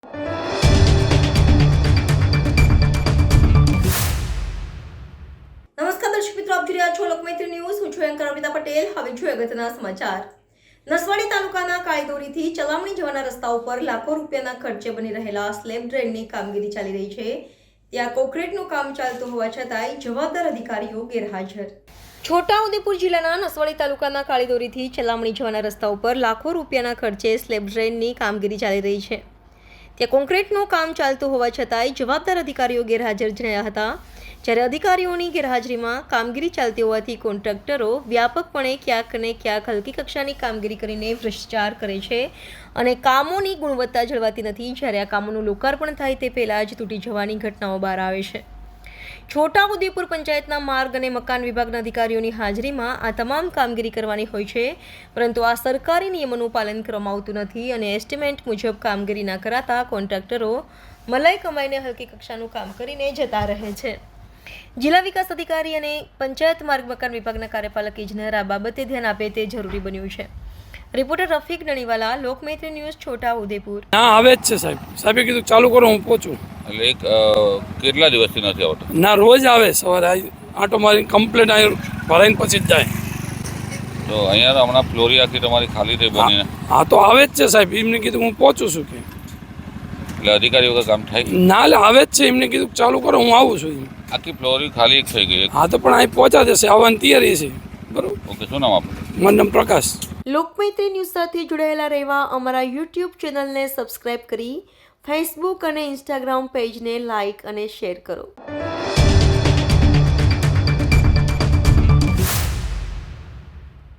નમસ્કાર દર્શક મિત્રો, આપ જોઈ રહ્યા છો લોકમૈત્રી ન્યૂઝ. હું છું એન્કર અમિતા પટેલ. હવે જોઈએ અગત્યના સમાચાર. નસવાડી તાલુકાના કાળીદોરીથી ચલામણી જવાના રસ્તા ઉપર લાખો રૂપિયાના ખર્ચે બની રહેલા સ્લેબ ડ્રેનની કામગીરી ચાલી રહી છે. ત્યાં કોન્ક્રીટનું કામ ચાલતું હોવા છતાંય જવાબદાર અધિકારીઓ ગેરહાજર. છોટાઉદેપુર જિલ્લાના નસવાડી તાલુકાના કાળીદોરીથી ચલામણી જવાના રસ્તા ઉપર લાખો રૂપિયાના ખર્ચે સ્લેબ ડ્રેનની કામગીરી ચાલી રહી છે. ત્યાં કોન્ક્રીટનું કામ ચાલતું હોવા છતાંય જવાબદાર અધિકારીઓ ગેરહાજર જણાયા હતા. જ્યારે અધિકારીઓની ગેરહાજરીમાં કામગીરી ચાલતી હોવાથી કોન્ટ્રાક્ટરો વ્યાપકપણે ક્યાંક ને ક્યાંક હલકી કક્ષાની કામગીરી કરીને ભ્રષ્ટાચાર કરે છે અને કામોની ગુણવત્તા જળવાતી નથી. જ્યારે આ કામોનું લોકાર્પણ થાય તે પહેલાં જ તૂટી જવાની ઘટનાઓ બહાર આવે છે. છોટાઉદેપુર પંચાયતના માર્ગ અને મકાન વિભાગના અધિકારીઓની હાજરીમાં આ તમામ કામગીરી કરવાની હોય છે, પરંતુ આ સરકારી નિયમોનું પાલન કરવામાં આવતું નથી અને એસ્ટિમેટ મુજબ કામગીરી ના કરાતા કોન્ટ્રાક્ટરો મલાઈ કમાઈને હલકી કક્ષાનું કામ કરીને જતા રહે છે. જિલ્લા વિકાસ અધિકારી અને પંચાયત માર્ગ મકાન વિભાગના કાર્યપાલક ઇજનેર આ બાબતે ધ્યાન આપે તે જરૂરી બન્યું છે. Reporter Rafiq Daniwala, Lokmaitri news, Chhotaudepur. ના આવે જ છે સાહેબ. સાહેબે કીધું ચાલુ કરો, હું પહોંચું. એટલે કેટલા દિવસથી નથી આવતો? ના, રોજ આવે. સવારે આંટો મારી કમ્પ્લેટ અહીં ભરાઈને પછી જ જાય. તો અહીંયા હમણાં ફ્લોરી આખી તમારી ખાલી થઈ બનીને. હા, તો આવે જ છે સાહેબ. એમને કીધું હું પહોંચું છું કે એટલે અધિકારી વગર કામ થાય ના, એટલે આવે જ છે. એમને કીધું ચાલુ કરો, હું આવું છું. આખી ફ્લોરી ખાલી થઈ ગઈ. હા, તો પણ અહીં પહોંચા જશે, આવવાની તૈયારી છે. બરોબર. ઓકે, શું નામ આપણું? મારું નામ પ્રકાશ. લોકમૈત્રી ન્યૂઝ સાથે જોડાયેલા રહેવા અમારા યુટ્યુબ ચેનલને સબસ્ક્રાઇબ કરી ફેસબુક અને ઇન્સ્ટાગ્રામ પેજને લાઇક અને શેર કરો.